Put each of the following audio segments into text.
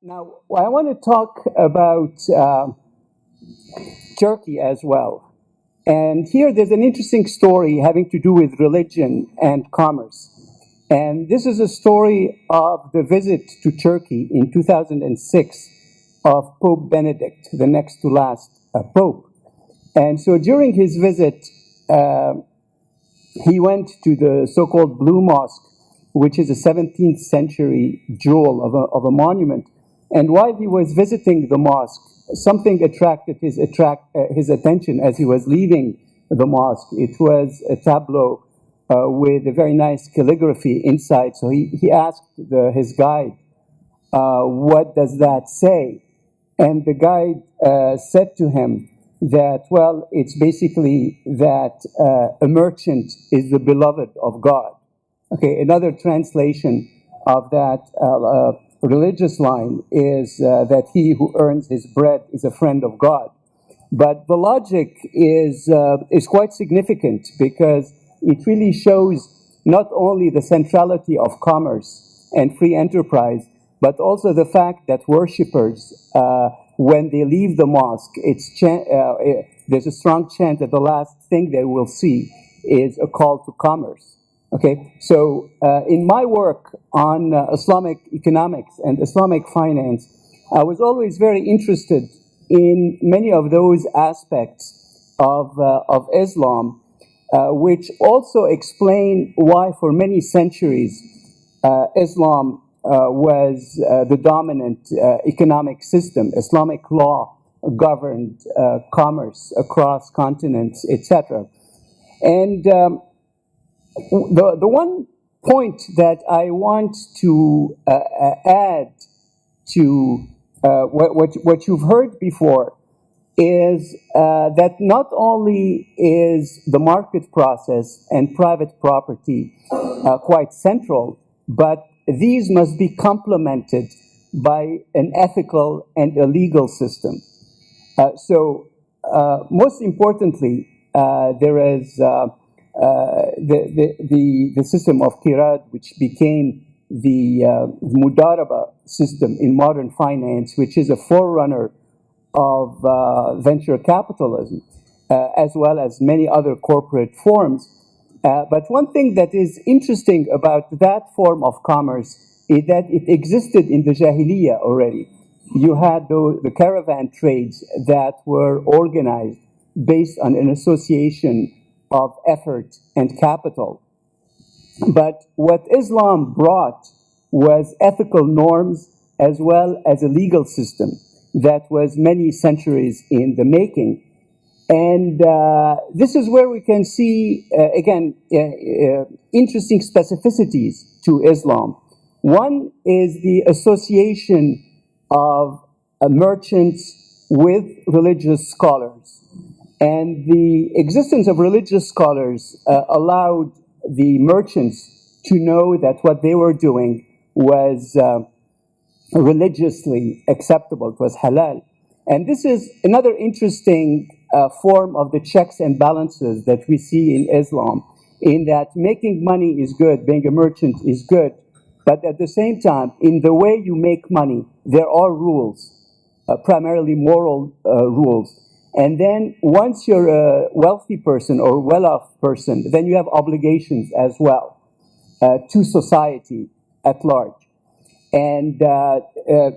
Now, I want to talk about Turkey as well. And here there's an interesting story having to do with religion and commerce. And this is a story of the visit to Turkey in 2006 of Pope Benedict, the next to last Pope. And so during his visit, he went to the so-called Blue Mosque, which is a 17th century jewel of a monument. And while he was visiting the mosque, something attracted his attention as he was leaving the mosque. It was a tableau with a very nice calligraphy inside. So he asked his guide, what does that say? And the guide said to him that, well, it's basically that a merchant is the beloved of God. Okay, another translation of that religious line is that he who earns his bread is a friend of God. But the logic is quite significant because it really shows not only the centrality of commerce and free enterprise, but also the fact that worshippers, when they leave the mosque, there's a strong chance that the last thing they will see is a call to commerce. Okay, so in my work on Islamic economics and Islamic finance, I was always very interested in many of those aspects of Islam, which also explain why for many centuries Islam was the dominant economic system. Islamic law governed commerce across continents, etc. And the one point that I want to add to what you've heard before is that not only is the market process and private property quite central, but these must be complemented by an ethical and a legal system. So most importantly, there is the system of qirad, which became the mudaraba system in modern finance, which is a forerunner of venture capitalism, as well as many other corporate forms. But one thing that is interesting about that form of commerce is that it existed in the Jahiliyyah already. You had the caravan trades that were organized based on an association of effort and capital. But what Islam brought was ethical norms as well as a legal system that was many centuries in the making. And this is where we can see, again, interesting specificities to Islam. One is the association of merchants with religious scholars. And the existence of religious scholars allowed the merchants to know that what they were doing was religiously acceptable, it was halal. And this is another interesting form of the checks and balances that we see in Islam, in that making money is good, being a merchant is good, but at the same time, in the way you make money, there are rules, primarily moral rules. And then once you're a wealthy person or well-off person, then you have obligations as well to society at large. And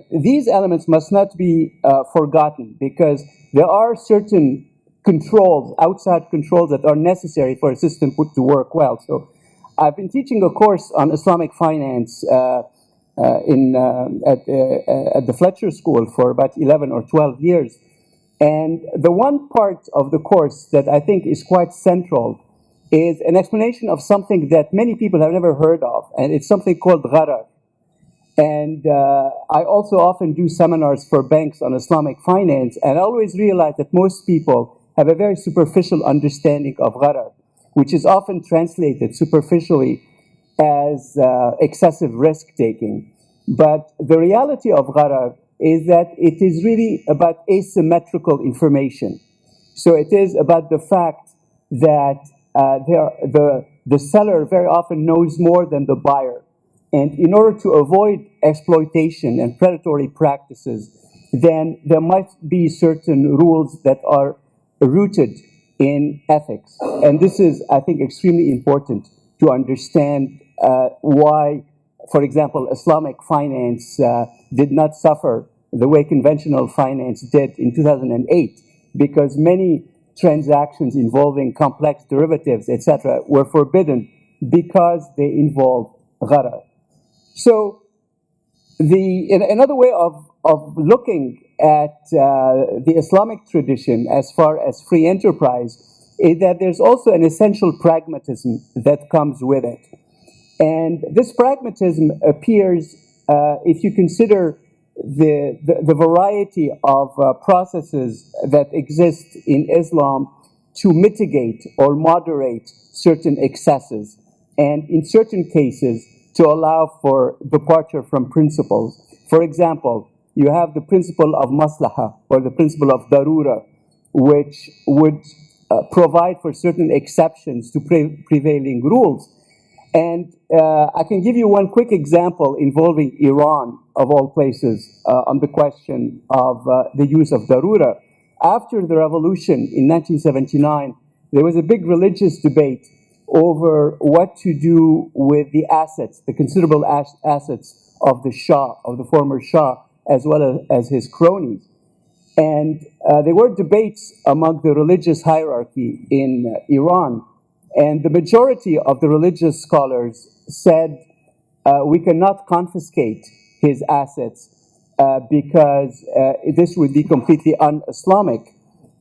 these elements must not be forgotten, because there are certain controls, outside controls, that are necessary for a system to work well. So I've been teaching a course on Islamic finance at the Fletcher School for about 11 or 12 years. And the one part of the course that I think is quite central is an explanation of something that many people have never heard of, and it's something called gharar. And I also often do seminars for banks on Islamic finance, and I always realize that most people have a very superficial understanding of gharar, which is often translated superficially as excessive risk-taking. But the reality of gharar is that it is really about asymmetrical information. So it is about the fact that the seller very often knows more than the buyer. And in order to avoid exploitation and predatory practices, then there must be certain rules that are rooted in ethics. And this is, I think, extremely important to understand why, for example, Islamic finance did not suffer the way conventional finance did in 2008, because many transactions involving complex derivatives, etc., were forbidden because they involve gharar. So another way of looking at the Islamic tradition as far as free enterprise is that there's also an essential pragmatism that comes with it. And this pragmatism appears if you consider the variety of processes that exist in Islam to mitigate or moderate certain excesses, and in certain cases to allow for departure from principles. For example, you have the principle of maslaha, or the principle of darura, which would provide for certain exceptions to prevailing rules. And I can give you one quick example involving Iran, of all places, on the question of the use of darura. After the revolution in 1979, there was a big religious debate over what to do with the assets, the considerable assets of the Shah, of the former Shah, as well as his cronies. And there were debates among the religious hierarchy in Iran. And the majority of the religious scholars said, we cannot confiscate his assets because this would be completely un-Islamic.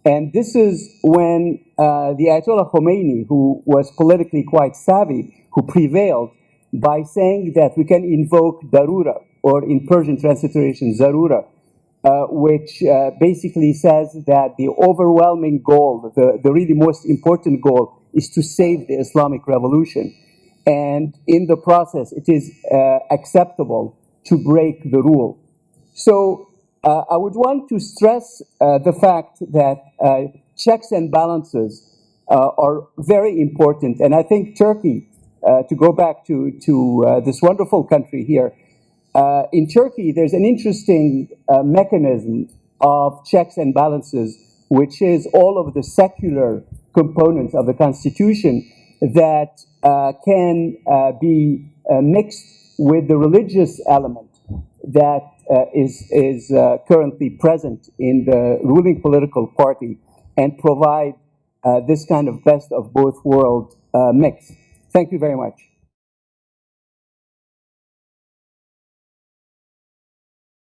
And this is when the Ayatollah Khomeini, who was politically quite savvy, who prevailed by saying that we can invoke darura, or in Persian transliteration, zarura, which basically says that the overwhelming goal, the really most important goal, is to save the Islamic revolution. And in the process, it is acceptable to break the rule. So I would want to stress the fact that checks and balances are very important. And I think Turkey, to go back to this wonderful country here, in Turkey, there's an interesting mechanism of checks and balances, which is all of the secular components of the constitution that can be mixed with the religious element that is currently present in the ruling political party, and provide this kind of best of both worlds mix. Thank you very much.